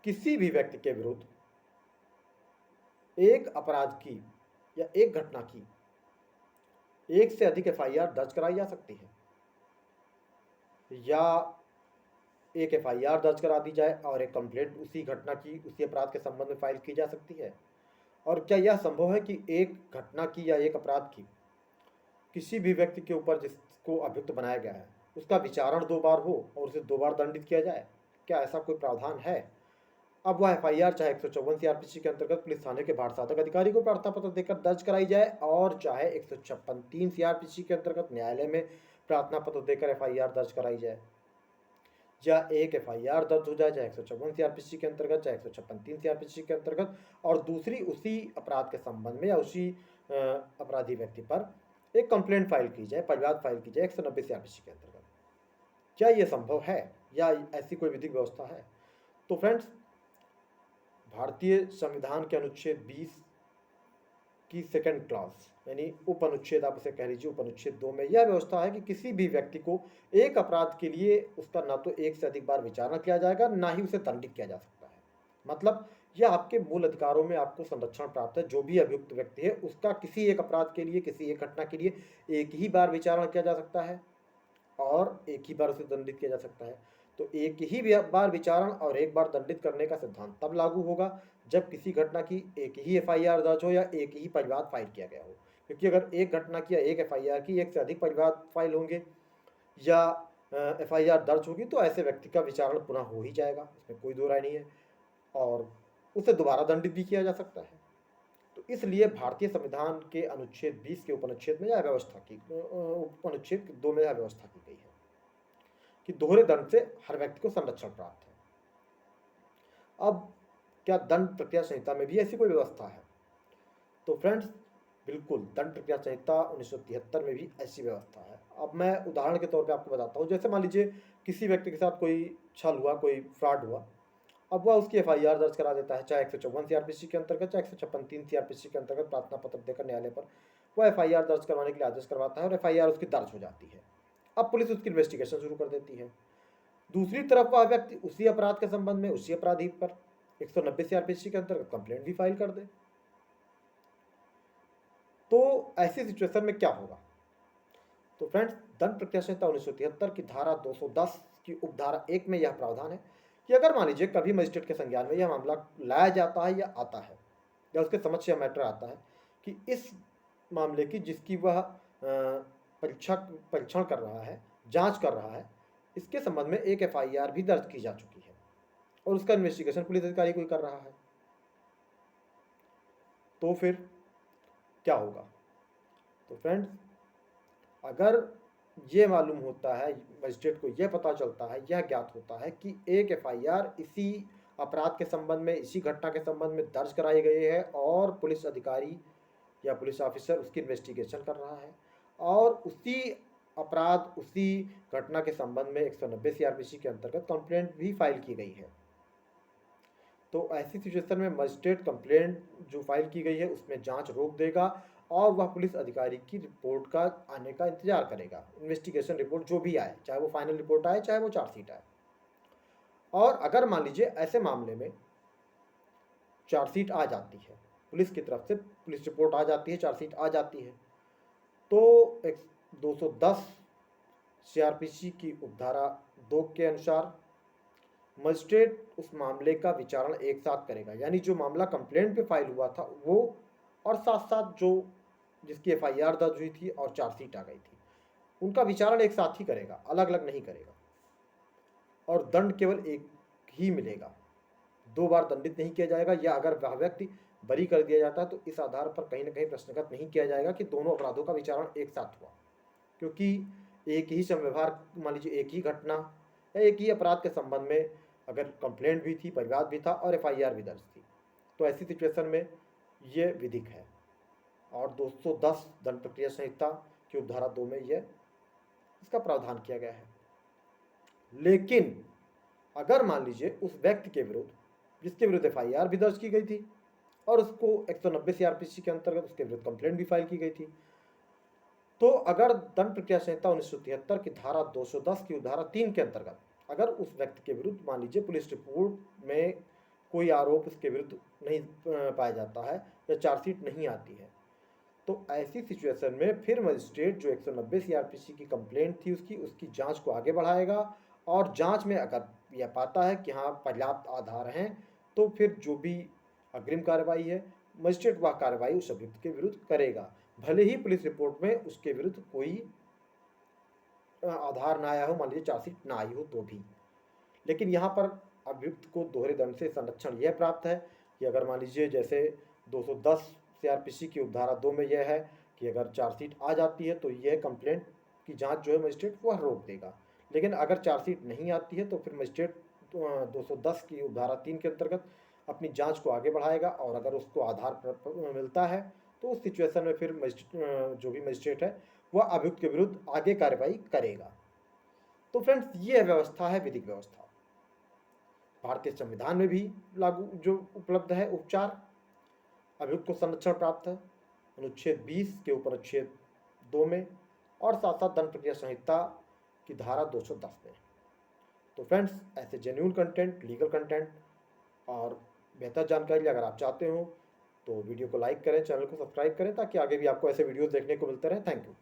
किसी भी व्यक्ति के विरुद्ध एक अपराध की या एक घटना की एक से अधिक एफआईआर दर्ज कराई जा सकती है, या एक एफआईआर दर्ज करा दी जाए और एक कंप्लेंट उसी घटना की उसी अपराध के संबंध में फाइल की जा सकती है। और क्या यह संभव है कि एक घटना की या एक अपराध की किसी भी व्यक्ति के ऊपर जिसको अभियुक्त बनाया गया है उसका विचारण 2 बार हो और उसे 2 बार दंडित किया जाए? क्या ऐसा कोई प्रावधान है? अब वह एफआईआर चाहे 154 सीआरपीसी के अंतर्गत पुलिस थाने के भार साधक अधिकारी को प्रार्थना पत्र देकर दर्ज कराई जाए और चाहे 156 3 सीआरपीसी के अंतर्गत न्यायालय में प्रार्थना पत्र देकर एफआईआर दर्ज कराई जाए, या एक एफआईआर दर्ज हो जाए चाहे 154 सीआरपीसी के अंतर्गत चाहे 156 3 सीआरपीसी के अंतर्गत, और दूसरी उसी अपराध के संबंध में या उसी अपराधी व्यक्ति पर एक कंप्लेंट फाइल की जाए, परिवाद फाइल की जाए 190 सीआरपीसी के अंतर्गत। क्या यह संभव है या ऐसी कोई विधिक व्यवस्था है? तो फ्रेंड्स, भारतीय संविधान के अनुच्छेद 20 की सेकंड क्लॉज यानी उप अनुच्छेद, आप उसे कह लीजिए उप अनुच्छेद 2 में यह व्यवस्था है कि किसी भी व्यक्ति को एक अपराध के लिए उसका ना तो एक से अधिक बार विचारणा किया जाएगा, ना ही उसे दंडित किया जा सकता है। मतलब यह आपके मूल अधिकारों में आपको संरक्षण प्राप्त है। जो भी अभियुक्त व्यक्ति है उसका किसी एक अपराध के लिए, किसी एक घटना के लिए एक ही बार विचारणा किया जा सकता है और एक ही बार उसे दंडित किया जा सकता है। तो एक ही बार विचारण और एक बार दंडित करने का सिद्धांत तब लागू होगा जब किसी घटना की एक ही एफआईआर दर्ज हो या एक ही परिवाद फाइल किया गया हो। क्योंकि अगर एक घटना की या एक एफआईआर की एक से अधिक परिवाद फाइल होंगे या एफआईआर दर्ज होगी तो ऐसे व्यक्ति का विचारण पुनः हो ही जाएगा, इसमें कोई दो राय नहीं है, और उसे दोबारा दंडित भी किया जा सकता है। तो इसलिए भारतीय संविधान के अनुच्छेद 20 के उपनुच्छेद में यह व्यवस्था की उपनुच्छेद 2 में यह व्यवस्था की गई है कि दोहरे दंड से हर व्यक्ति को संरक्षण प्राप्त है। अब क्या दंड प्रक्रिया संहिता में भी ऐसी कोई व्यवस्था है? तो फ्रेंड्स, बिल्कुल, दंड प्रक्रिया संहिता 1973 में भी ऐसी व्यवस्था है। अब मैं उदाहरण के तौर पे आपको बताता हूँ। जैसे मान लीजिए किसी व्यक्ति के साथ कोई छल हुआ, कोई फ्रॉड हुआ, अब वह उसकी एफआईआर दर्ज करा देता है, चाहे 154 सीआरपीसी के अंतर्गत चाहे 156 3 सीआरपीसी के अंतर्गत प्रार्थना पत्र देकर न्यायालय पर वह एफआईआर दर्ज करवाने के लिए आदेश करवाता है और एफआईआर उसकी दर्ज हो जाती है। अब पुलिस उसकी इन्वेस्टिगेशन शुरू कर देती है। दूसरी तरफ वह व्यक्ति उसी अपराध के संबंध में उसी अपराधी पर 190 सीआरपीसी के अंतर्गत कंप्लेंट भी फाइल कर दे, तो ऐसी सिचुएशन में क्या होगा? तो फ्रेंड्स, दंड प्रक्रिया संहिता 1973 की धारा 210 की उपधारा 1 में यह प्रावधान है कि अगर मान लीजिए कभी मजिस्ट्रेट के संज्ञान में यह मामला लाया जाता है या आता है या उसके समक्ष यह मैटर आता है कि इस मामले की जिसकी वह परीक्षण कर रहा है, जांच कर रहा है, इसके संबंध में एक एफआईआर भी दर्ज की जा चुकी है और उसका इन्वेस्टिगेशन पुलिस अधिकारी कोई कर रहा है, तो फिर क्या होगा? तो फ्रेंड्स, अगर ये मालूम होता है, मजिस्ट्रेट को यह पता चलता है, यह ज्ञात होता है कि एक एफआईआर इसी अपराध के संबंध में, इसी घटना के संबंध में दर्ज कराई गई है और पुलिस अधिकारी या पुलिस ऑफिसर उसकी इन्वेस्टिगेशन कर रहा है और उसी अपराध, उसी घटना के संबंध में 190 सीआरपीसी के अंतर्गत कंप्लेंट भी फाइल की गई है, तो ऐसी सिचुएशन में मजिस्ट्रेट कंप्लेंट जो फाइल की गई है उसमें जांच रोक देगा और वह पुलिस अधिकारी की रिपोर्ट का आने का इंतजार करेगा। इन्वेस्टिगेशन रिपोर्ट जो भी आए, चाहे वो फाइनल रिपोर्ट आए चाहे वो चार्जशीट आए। और अगर मान लीजिए ऐसे मामले में चार्जशीट आ जाती है, पुलिस की तरफ से पुलिस रिपोर्ट आ जाती है, चार्जशीट आ जाती है, तो 210 सीआरपीसी की उपधारा 2 के अनुसार मजिस्ट्रेट उस मामले का विचारण एक साथ करेगा, यानी जो मामला कंप्लेंट पे फाइल हुआ था वो और साथ साथ जो जिसकी एफआईआर दर्ज हुई थी और चार्जशीट आ गई थी उनका विचारण एक साथ ही करेगा, अलग अलग नहीं करेगा, और दंड केवल एक ही मिलेगा, 2 बार दंडित नहीं किया जाएगा। या अगर वह व्यक्ति बरी कर दिया जाता है तो इस आधार पर कहीं ना कहीं प्रश्नगत नहीं किया जाएगा कि दोनों अपराधों का विचारण एक साथ हुआ, क्योंकि एक ही समव्यवहार, मान लीजिए एक ही घटना या एक ही अपराध के संबंध में अगर कंप्लेंट भी थी, परिवाद भी था और एफआईआर भी दर्ज थी, तो ऐसी सिचुएशन में ये विधिक है। और 210 दंड प्रक्रिया संहिता की उपधारा 2 में यह इसका प्रावधान किया गया है। लेकिन अगर मान लीजिए उस व्यक्ति के विरुद्ध जिसके विरुद्ध एफआईआर भी दर्ज की गई थी और उसको 190 सीआरपीसी के अंतर्गत उसके विरुद्ध कंप्लेंट भी फाइल की गई थी, तो अगर दंड प्रक्रिया संहिता 1973 की धारा 210 की धारा 3 के अंतर्गत अगर उस व्यक्ति के विरुद्ध मान लीजिए पुलिस रिपोर्ट में कोई आरोप उसके विरुद्ध नहीं पाया जाता है या चार्जशीट नहीं आती है, तो ऐसी सिचुएशन में फिर मजिस्ट्रेट जो 190 सीआरपीसी की कंप्लेंट थी उसकी जांच को आगे बढ़ाएगा, और जांच में अगर यह पाता है कि हाँ पर्याप्त आधार हैं, तो फिर जो भी अग्रिम कार्रवाई है मजिस्ट्रेट वह कार्रवाई उस अभियुक्त के विरुद्ध करेगा, भले ही पुलिस रिपोर्ट में उसके विरुद्ध कोई आधार ना आया हो, मान लीजिए चार्जशीट ना आई हो तो भी। लेकिन यहाँ पर अभियुक्त को दोहरे दंड से संरक्षण यह प्राप्त है कि अगर मान लीजिए जैसे 210 सीआरपीसी की उपधारा 2 में यह है कि अगर चार्जशीट आ जाती है तो यह कंप्लेंट की जांच जो है मजिस्ट्रेट वह रोक देगा, लेकिन अगर चार्जशीट नहीं आती है तो फिर मजिस्ट्रेट 210 की उपधारा 3 के अंतर्गत अपनी जांच को आगे बढ़ाएगा, और अगर उसको आधार मिलता है तो उस सिचुएशन में फिर जो भी मजिस्ट्रेट है वह अभियुक्त के विरुद्ध आगे कार्रवाई करेगा। तो फ्रेंड्स, ये व्यवस्था है विधिक व्यवस्था। भारतीय संविधान में भी लागू जो उपलब्ध है उपचार, अभियुक्त को संरक्षण प्राप्त है अनुच्छेद 20 के ऊपर अनुच्छेद 2 में, और साथ साथ दंड प्रक्रिया संहिता की धारा 210 में। तो फ्रेंड्स, ऐसे जेन्युइन कंटेंट, लीगल कंटेंट और बेहतर जानकारी अगर आप चाहते हो तो वीडियो को लाइक करें, चैनल को सब्सक्राइब करें, ताकि आगे भी आपको ऐसे वीडियोस देखने को मिलते रहें। Thank you.